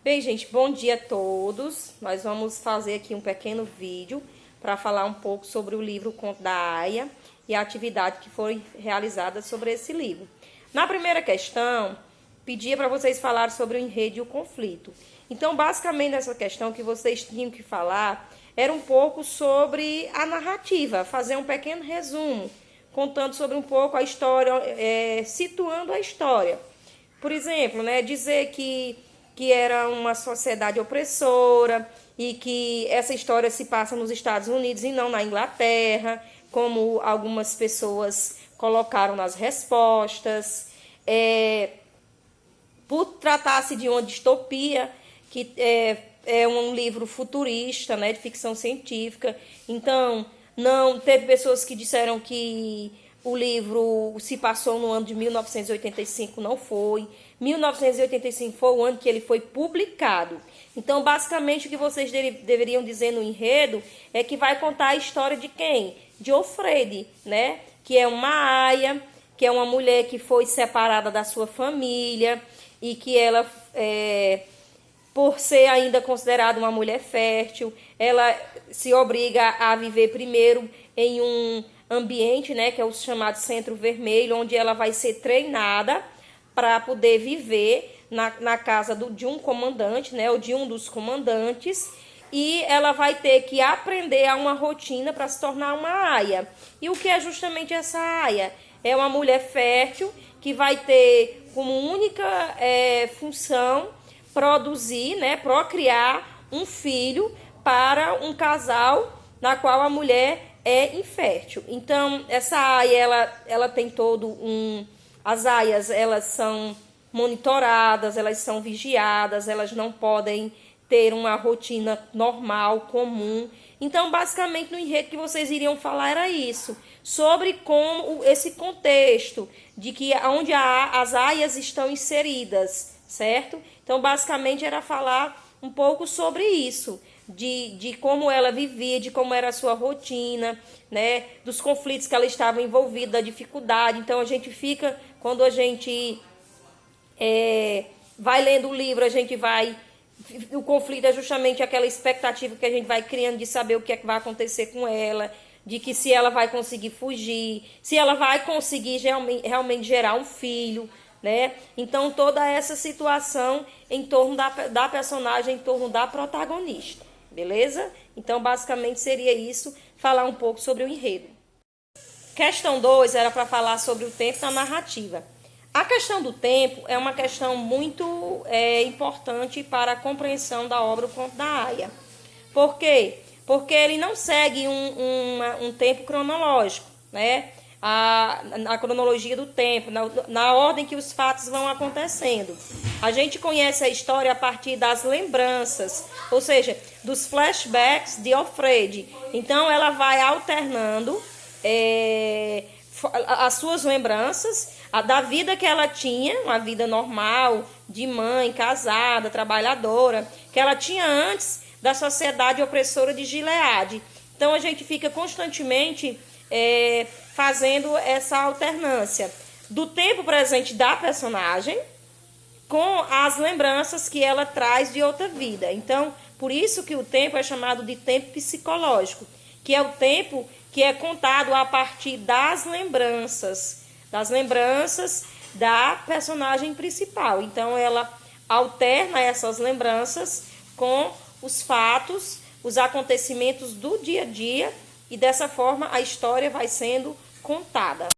Bem, gente, bom dia a todos. Nós vamos fazer aqui um pequeno vídeo para falar um pouco sobre o livro Conto da Aia e a atividade que foi realizada sobre esse livro. Na primeira questão, pedia para vocês falarem sobre o enredo e o conflito. Então, basicamente, nessa questão que vocês tinham que falar era um pouco sobre a narrativa, fazer um pequeno resumo, contando sobre um pouco a história, situando a história. Por exemplo, dizer que era uma sociedade opressora e que essa história se passa nos Estados Unidos e não na Inglaterra, como algumas pessoas colocaram nas respostas. Por tratar-se de uma distopia, que é um livro futurista, de ficção científica. Então, não teve pessoas que disseram que o livro se passou no ano de 1985, não foi. 1985 foi o ano que ele foi publicado. Então, basicamente, o que vocês deveriam dizer no enredo é que vai contar a história de quem? De Ofrede, que é uma aia, que é uma mulher que foi separada da sua família e que ela, por ser ainda considerada uma mulher fértil, ela se obriga a viver primeiro em um ambiente, que é o chamado Centro Vermelho, onde ela vai ser treinada para poder viver na casa de um comandante, ou de um dos comandantes, e ela vai ter que aprender a uma rotina para se tornar uma aia. E o que é justamente essa aia? É uma mulher fértil que vai ter como única função produzir, procriar um filho para um casal na qual a mulher é infértil. Então, essa aia, ela tem todo As aias, elas são monitoradas, elas são vigiadas, elas não podem ter uma rotina normal, comum. Então, basicamente, no enredo que vocês iriam falar era isso, sobre como esse contexto de que onde as aias estão inseridas, certo? Então, basicamente, era falar um pouco sobre isso, de como ela vivia, de como era a sua rotina, dos conflitos que ela estava envolvida, da dificuldade. Então, a gente fica, quando a gente vai lendo o livro, o conflito é justamente aquela expectativa que a gente vai criando de saber o que é que vai acontecer com ela, de que se ela vai conseguir fugir, se ela vai conseguir realmente gerar um filho, Então, toda essa situação em torno da personagem, em torno da protagonista, beleza? Então, basicamente, seria isso, falar um pouco sobre o enredo. Questão 2 era para falar sobre o tempo na narrativa. A questão do tempo é uma questão muito importante para a compreensão da obra O Conto da Aia. Por quê? Porque ele não segue um tempo cronológico, a cronologia do tempo, na ordem que os fatos vão acontecendo. A gente conhece a história a partir das lembranças, ou seja, dos flashbacks de Ofrede. Então, ela vai alternando as suas lembranças da vida que ela tinha, uma vida normal, de mãe, casada, trabalhadora, que ela tinha antes da sociedade opressora de Gileade. Então, a gente fica constantemente fazendo essa alternância do tempo presente da personagem com as lembranças que ela traz de outra vida. Então, por isso que o tempo é chamado de tempo psicológico, que é o tempo que é contado a partir das lembranças da personagem principal. Então, ela alterna essas lembranças com os fatos, os acontecimentos do dia a dia, e dessa forma a história vai sendo contada.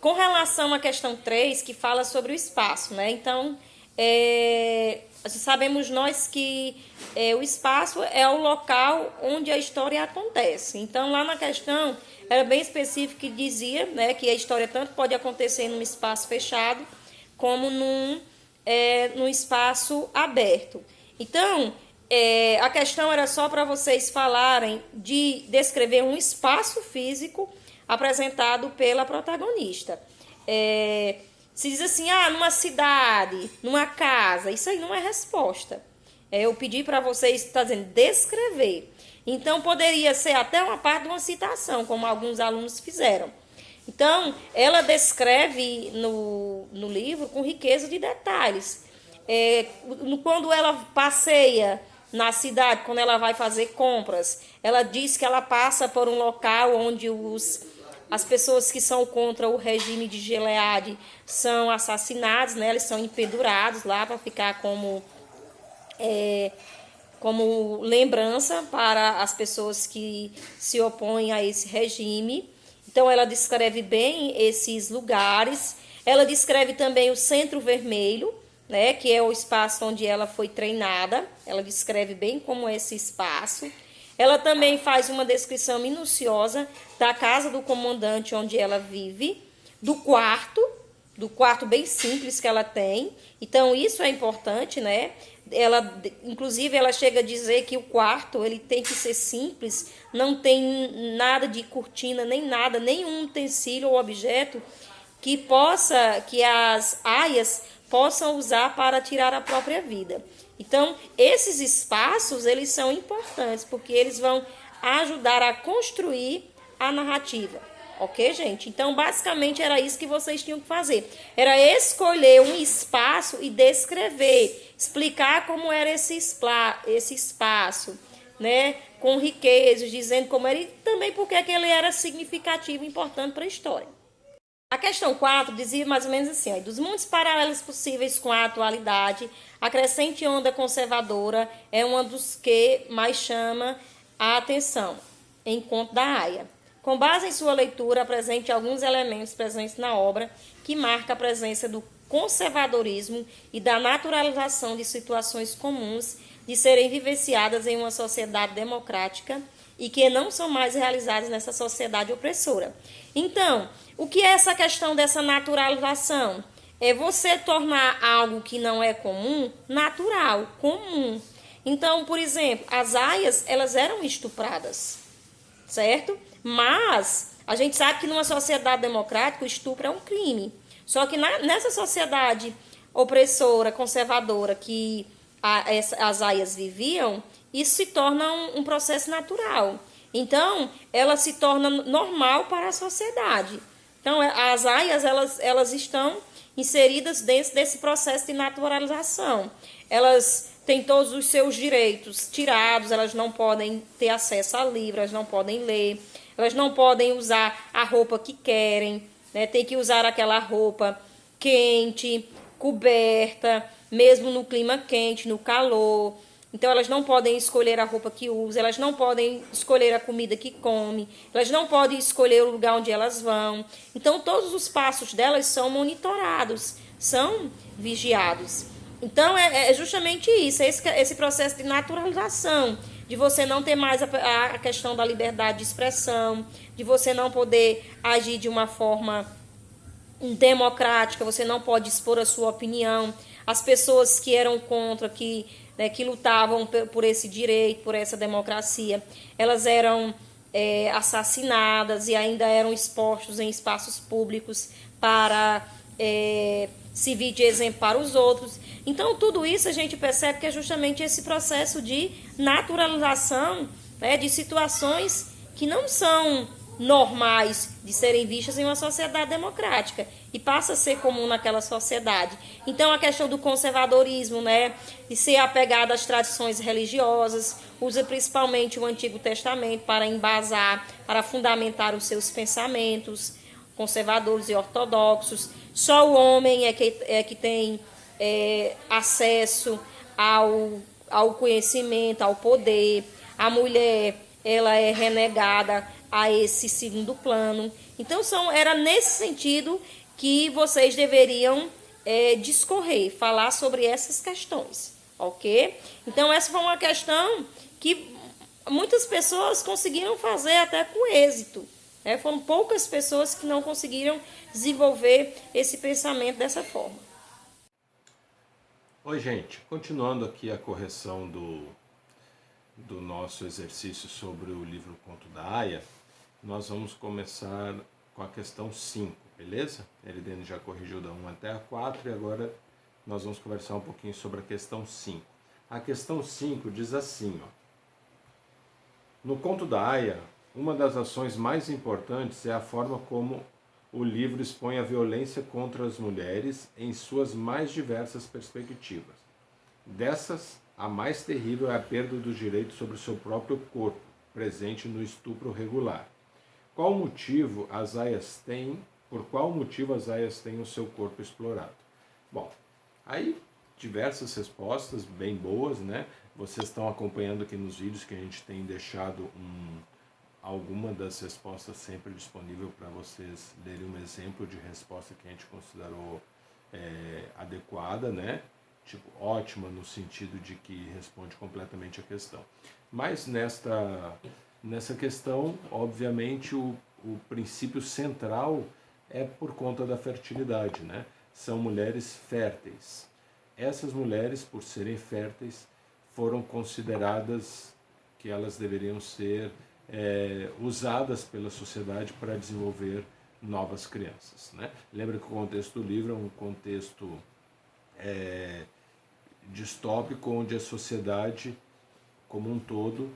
Com relação à questão 3, que fala sobre o espaço, Então, sabemos nós que o espaço é o local onde a história acontece. Então, lá na questão, era bem específico que dizia que a história tanto pode acontecer num espaço fechado, como num espaço aberto. Então, a questão era só para vocês falarem de descrever um espaço físico apresentado pela protagonista. Se diz assim, numa cidade, numa casa, isso aí não é resposta. Eu pedi para vocês, está dizendo, descrever. Então, poderia ser até uma parte de uma citação, como alguns alunos fizeram. Então, ela descreve no livro com riqueza de detalhes. quando ela passeia na cidade, quando ela vai fazer compras, ela diz que ela passa por um local onde as pessoas que são contra o regime de Gileade são assassinados, né? Eles são empedurados lá para ficar como lembrança para as pessoas que se opõem a esse regime. Então, ela descreve bem esses lugares. Ela descreve também o Centro Vermelho, né, que é o espaço onde ela foi treinada. Ela descreve bem como é esse espaço. Ela também faz uma descrição minuciosa da casa do comandante onde ela vive, do quarto bem simples que ela tem. Então, isso é importante, né? Inclusive, ela chega a dizer que o quarto ele tem que ser simples, não tem nada de cortina, nem nada, nenhum utensílio ou objeto que as aias possam usar para tirar a própria vida. Então, esses espaços, eles são importantes, porque eles vão ajudar a construir a narrativa. Ok, gente? Então, basicamente, era isso que vocês tinham que fazer. Era escolher um espaço e descrever, explicar como era esse espaço, né? Com riquezas, dizendo como era e também porque que ele era significativo e importante para a história. A questão 4 dizia mais ou menos assim, ó, dos mundos paralelos possíveis com a atualidade, a crescente onda conservadora é uma dos que mais chama a atenção, em Conto da Aia. Com base em sua leitura, apresente alguns elementos presentes na obra que marca a presença do conservadorismo e da naturalização de situações comuns de serem vivenciadas em uma sociedade democrática e que não são mais realizadas nessa sociedade opressora. Então, o que é essa questão dessa naturalização? É você tornar algo que não é comum, natural, comum. Então, por exemplo, as aias, elas eram estupradas, certo? Mas a gente sabe que numa sociedade democrática o estupro é um crime. Só que nessa sociedade opressora, conservadora, que as aias viviam, isso se torna um processo natural. Então, ela se torna normal para a sociedade. Então, as aias, elas estão inseridas dentro desse processo de naturalização. Elas têm todos os seus direitos tirados, elas não podem ter acesso a livros, elas não podem ler, elas não podem usar a roupa que querem, né? Tem que usar aquela roupa quente, coberta, mesmo no clima quente, no calor. Então, elas não podem escolher a roupa que usam, elas não podem escolher a comida que comem, elas não podem escolher o lugar onde elas vão. Então, todos os passos delas são monitorados, são vigiados. Então, é justamente isso, esse processo de naturalização, de você não ter mais a questão da liberdade de expressão, de você não poder agir de uma forma democrática, você não pode expor a sua opinião. As pessoas que eram contra, que lutavam por esse direito, por essa democracia, elas eram assassinadas e ainda eram expostos em espaços públicos para servir de exemplo para os outros. Então, tudo isso a gente percebe que é justamente esse processo de naturalização, né, de situações que não são normais de serem vistas em uma sociedade democrática e passa a ser comum naquela sociedade. Então, a questão do conservadorismo, né, de ser apegado às tradições religiosas, usa principalmente o Antigo Testamento para embasar, para fundamentar os seus pensamentos conservadores e ortodoxos. Só o homem é que tem acesso ao conhecimento, ao poder. A mulher, ela é renegada a esse segundo plano. Então, era nesse sentido que vocês deveriam discorrer, falar sobre essas questões, ok? Então, essa foi uma questão que muitas pessoas conseguiram fazer até com êxito. Foram poucas pessoas que não conseguiram desenvolver esse pensamento dessa forma. Oi, gente. Continuando aqui a correção do nosso exercício sobre o livro Conto da Aia, nós vamos começar com a questão 5, beleza? Eridene já corrigiu da 1 até a 4 e agora nós vamos conversar um pouquinho sobre a questão 5. A questão 5 diz assim, ó. No Conto da Aia, uma das ações mais importantes é a forma como o livro expõe a violência contra as mulheres em suas mais diversas perspectivas. Dessas, a mais terrível é a perda do direito sobre o seu próprio corpo, presente no estupro regular. Por qual motivo as aias têm o seu corpo explorado? Bom, aí diversas respostas bem boas, né? Vocês estão acompanhando aqui nos vídeos que a gente tem deixado alguma das respostas sempre disponível para vocês lerem um exemplo de resposta que a gente considerou adequada, né? Tipo, ótima no sentido de que responde completamente a questão. Mas nessa questão, obviamente, o princípio central é por conta da fertilidade, né? São mulheres férteis. Essas mulheres, por serem férteis, foram consideradas que elas deveriam ser usadas pela sociedade para desenvolver novas crianças, né? Lembra que o contexto do livro é um contexto distópico, onde a sociedade como um todo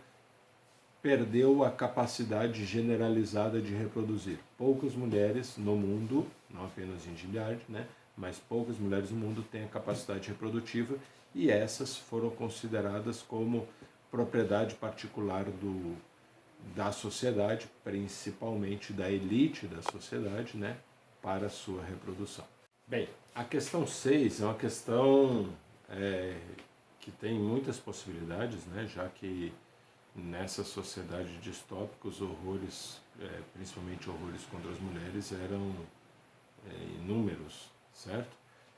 perdeu a capacidade generalizada de reproduzir. Poucas mulheres no mundo, não apenas em Gilead, né, mas poucas mulheres no mundo têm a capacidade reprodutiva, e essas foram consideradas como propriedade particular da sociedade, principalmente da elite da sociedade, né, para a sua reprodução. Bem, a questão 6 é uma questão que tem muitas possibilidades, né, já que nessa sociedade distópica os horrores, principalmente horrores contra as mulheres, eram inúmeros, certo?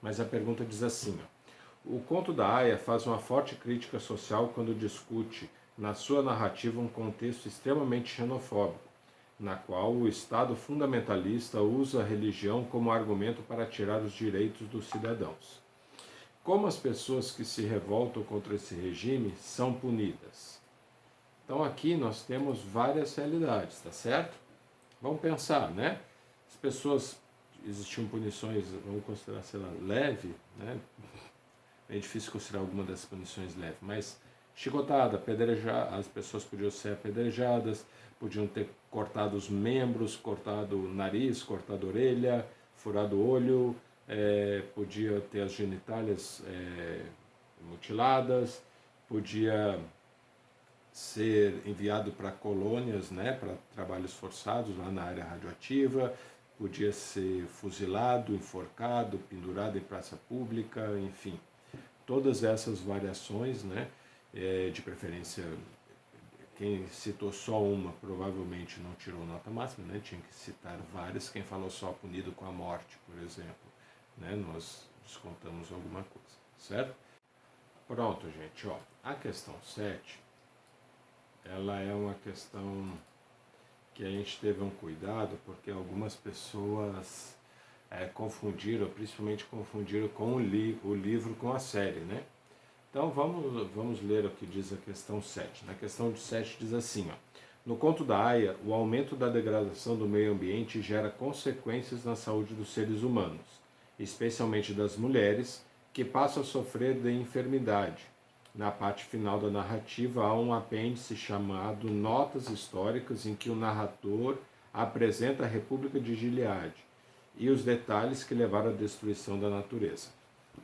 Mas a pergunta diz assim, ó: o conto da Aya faz uma forte crítica social quando discute na sua narrativa um contexto extremamente xenofóbico, na qual o Estado fundamentalista usa a religião como argumento para tirar os direitos dos cidadãos. Como as pessoas que se revoltam contra esse regime são punidas? Então aqui nós temos várias realidades, tá certo? Vamos pensar, né? As pessoas, existiam punições, vamos considerar, sei lá, leve, né? É difícil considerar alguma dessas punições leve, mas chicotada, apedrejar, as pessoas podiam ser apedrejadas, podiam ter cortado os membros, cortado o nariz, cortado a orelha, furado o olho, podia ter as genitálias mutiladas, podia ser enviado para colônias, né, para trabalhos forçados lá na área radioativa, podia ser fuzilado, enforcado, pendurado em praça pública, enfim. Todas essas variações, né, de preferência, quem citou só uma provavelmente não tirou nota máxima, né, tinha que citar várias. Quem falou só punido com a morte, por exemplo, né, nós descontamos alguma coisa, certo? Pronto, gente, ó, a questão 7, ela é uma questão que a gente teve um cuidado, porque algumas pessoas confundiram, principalmente confundiram com o livro com a série, né? Então vamos ler o que diz a questão 7. Na questão 7 diz assim, ó: no conto da Aya, o aumento da degradação do meio ambiente gera consequências na saúde dos seres humanos, especialmente das mulheres, que passam a sofrer de enfermidade. Na parte final da narrativa há um apêndice chamado Notas Históricas, em que o narrador apresenta a República de Gilead e os detalhes que levaram à destruição da natureza.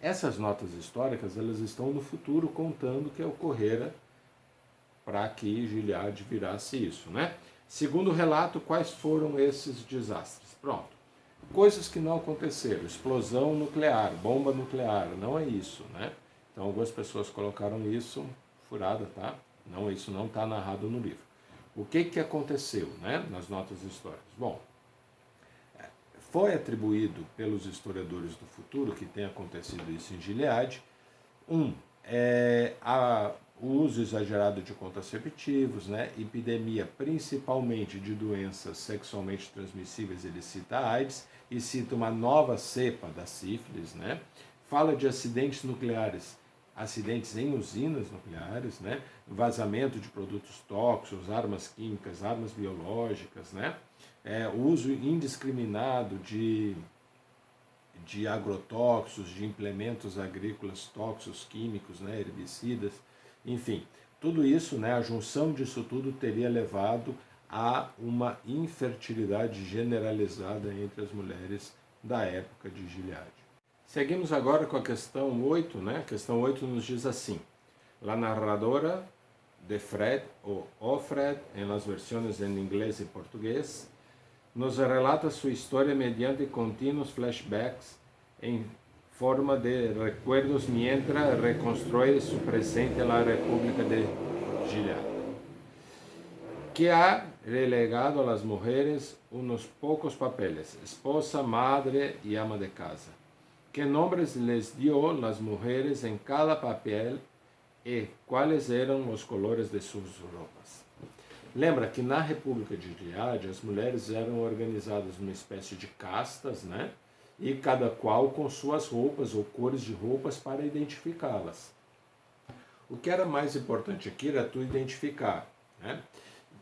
Essas notas históricas, elas estão no futuro contando o que ocorrera para que Gilead virasse isso, né? Segundo o relato, quais foram esses desastres? Pronto. Coisas que não aconteceram: explosão nuclear, bomba nuclear, não é isso, né? Então algumas pessoas colocaram isso furada, tá? Não, isso não está narrado no livro. O que aconteceu, né, nas notas históricas? Bom, foi atribuído pelos historiadores do futuro que tem acontecido isso em Gilead. O uso exagerado de contraceptivos, né, epidemia principalmente de doenças sexualmente transmissíveis, ele cita a AIDS e cita uma nova cepa da sífilis, né, fala de acidentes nucleares, acidentes em usinas nucleares, né, vazamento de produtos tóxicos, armas químicas, armas biológicas, né, o uso indiscriminado de agrotóxicos, de implementos agrícolas tóxicos, químicos, né, herbicidas, enfim, tudo isso, né, a junção disso tudo teria levado há uma infertilidade generalizada entre as mulheres da época de Gileade. Seguimos agora com a questão 8, né? A questão 8 nos diz assim: La narradora de Fred, o Fred, em las versiones em inglês e português, nos relata sua história mediante contínuos flashbacks em forma de recuerdos mientras reconstruye su presente en la República de Gilead, que ha relegado a las mujeres unos pocos papeles: esposa, madre y ama de casa. ¿Qué nombres les dio las mujeres en cada papel e quais eram os colores de suas roupas? Lembra que na República de Gilead as mulheres eram organizadas numa espécie de castas, né? E cada qual com suas roupas ou cores de roupas para identificá-las. O que era mais importante aqui era tu identificar, né?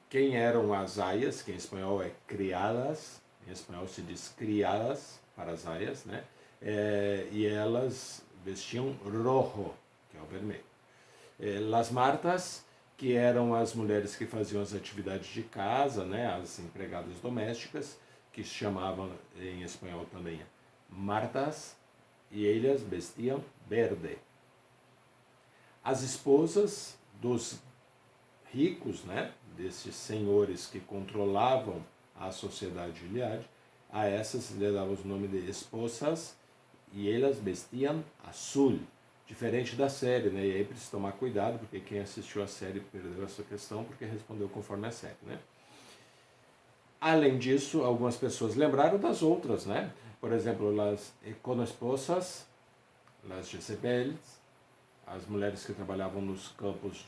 Quem eram as aias, que em espanhol é criadas, em espanhol se diz criadas para as aias, né? E elas vestiam rojo, que é o vermelho. Las martas, que eram as mulheres que faziam as atividades de casa, né? As empregadas domésticas, que se chamavam em espanhol também martas, e elas vestiam verde. As esposas dos ricos, né, desses senhores que controlavam a sociedade de Gilead, a essas lhe davam o nome de esposas, e elas vestiam azul, diferente da série, né? E aí precisa tomar cuidado, porque quem assistiu a série perdeu essa questão, porque respondeu conforme a série, né? Além disso, algumas pessoas lembraram das outras, né? Por exemplo, las econoesposas, las Jezebels, as mulheres que trabalhavam nos campos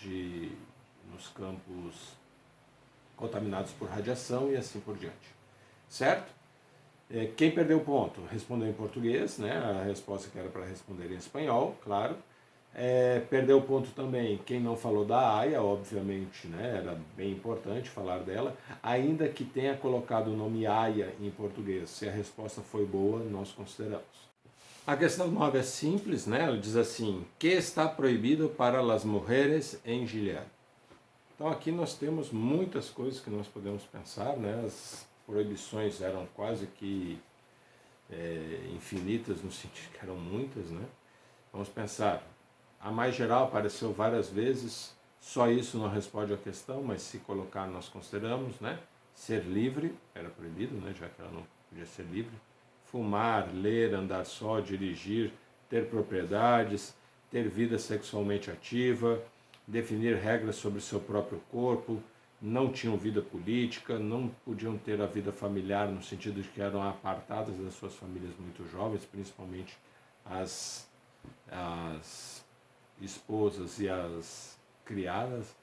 contaminados por radiação e assim por diante. Certo? Quem perdeu o ponto? Respondeu em português, né? A resposta que era para responder em espanhol, claro. Perdeu o ponto também quem não falou da Aia, obviamente, né? Era bem importante falar dela, ainda que tenha colocado o nome Aia em português. Se a resposta foi boa, nós consideramos. A questão 9 é simples, né? Ela diz assim: que está proibido para as mulheres em Gilead? Então aqui nós temos muitas coisas que nós podemos pensar, né? As proibições eram quase que infinitas, no sentido que eram muitas, né? Vamos pensar. A mais geral apareceu várias vezes, só isso não responde à questão, mas se colocar nós consideramos, né? Ser livre, era proibido, né? Já que ela não podia ser livre. Fumar, ler, andar só, dirigir, ter propriedades, ter vida sexualmente ativa, definir regras sobre seu próprio corpo, não tinham vida política, não podiam ter a vida familiar, no sentido de que eram apartadas das suas famílias muito jovens, principalmente as esposas e as criadas,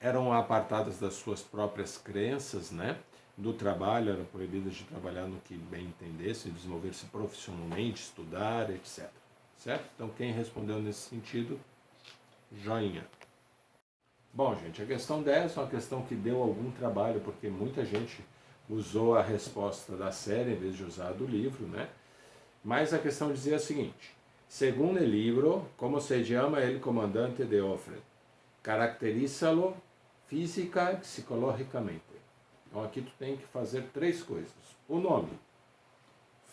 eram apartadas das suas próprias crenças, né? Do trabalho, eram proibidas de trabalhar no que bem entendessem, desenvolver-se profissionalmente, estudar, etc. Certo? Então, quem respondeu nesse sentido, joinha. Bom, gente, a questão 10 é uma questão que deu algum trabalho, porque muita gente usou a resposta da série em vez de usar a do livro, né? Mas a questão dizia o seguinte: según el libro, ¿cómo se llama el comandante de Ofred? Caracterízalo física e psicologicamente. Então aqui tu tem que fazer 3 coisas. O nome,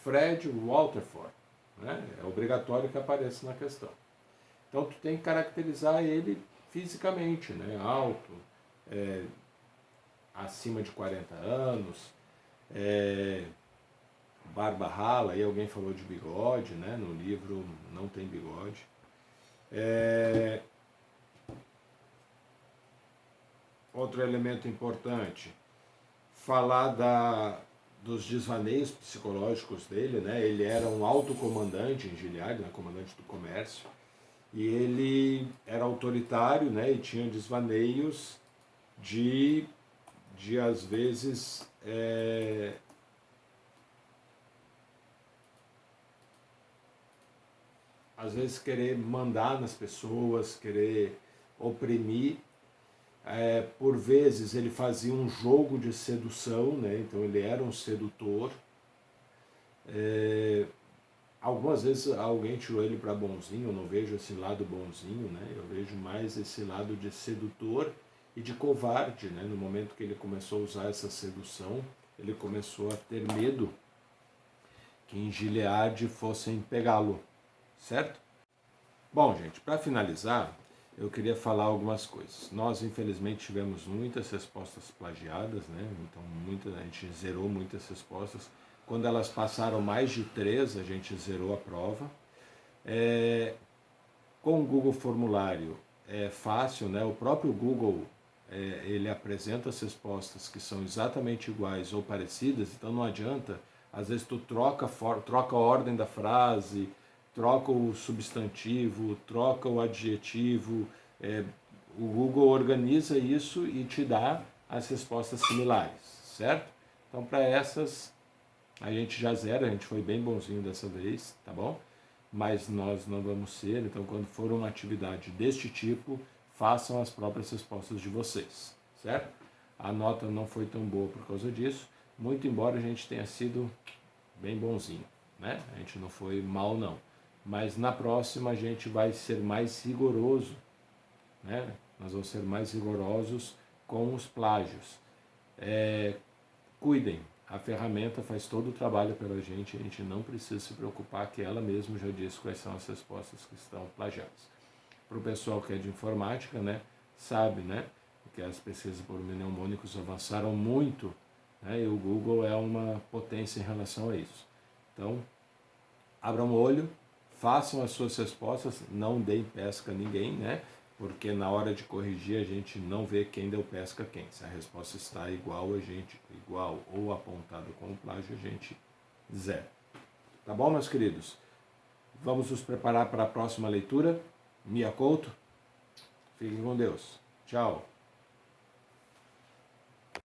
Fred Waterford, né? É obrigatório que apareça na questão. Então tu tem que caracterizar ele fisicamente, né? Alto, acima de 40 anos, barba rala, aí alguém falou de bigode, né? No livro não tem bigode. Outro elemento importante, falar dos desvaneios psicológicos dele, né? Ele era um alto comandante em Gilead, né? Comandante do comércio, e ele era autoritário, né? E tinha desvaneios de às vezes querer mandar nas pessoas, querer oprimir. Por vezes ele fazia um jogo de sedução, né? Então ele era um sedutor. Algumas vezes alguém tirou ele para bonzinho, eu não vejo esse lado bonzinho, né? Eu vejo mais esse lado de sedutor e de covarde, né? No momento que ele começou a usar essa sedução, ele começou a ter medo que em Gileade fossem pegá-lo, certo? Bom, gente, para finalizar, eu queria falar algumas coisas. Nós, infelizmente, tivemos muitas respostas plagiadas, né? Então, a gente zerou muitas respostas. Quando elas passaram mais de 3, a gente zerou a prova. Com o Google Formulário é fácil, né? O próprio Google ele apresenta as respostas que são exatamente iguais ou parecidas, então não adianta, às vezes tu troca a ordem da frase, troca o substantivo, troca o adjetivo, o Google organiza isso e te dá as respostas similares, certo? Então para essas a gente já zera, a gente foi bem bonzinho dessa vez, tá bom? Mas nós não vamos ser, então quando for uma atividade deste tipo, façam as próprias respostas de vocês, certo? A nota não foi tão boa por causa disso, muito embora a gente tenha sido bem bonzinho, né? A gente não foi mal não, mas na próxima a gente vai ser mais rigoroso, né? Nós vamos ser mais rigorosos com os plágios. Cuidem, a ferramenta faz todo o trabalho pela gente, a gente não precisa se preocupar, que ela mesma já disse quais são as respostas que estão plagiadas. Para o pessoal que é de informática, né, sabe, né, que as pesquisas por mnemônicos avançaram muito, né, e o Google é uma potência em relação a isso. Então, abram o olho, façam as suas respostas, não deem pesca a ninguém, né, porque na hora de corrigir a gente não vê quem deu pesca a quem. Se a resposta está igual, igual ou apontada como plágio, a gente zero. Tá bom, meus queridos? Vamos nos preparar para a próxima leitura. Mia Couto. Fiquem com Deus. Tchau.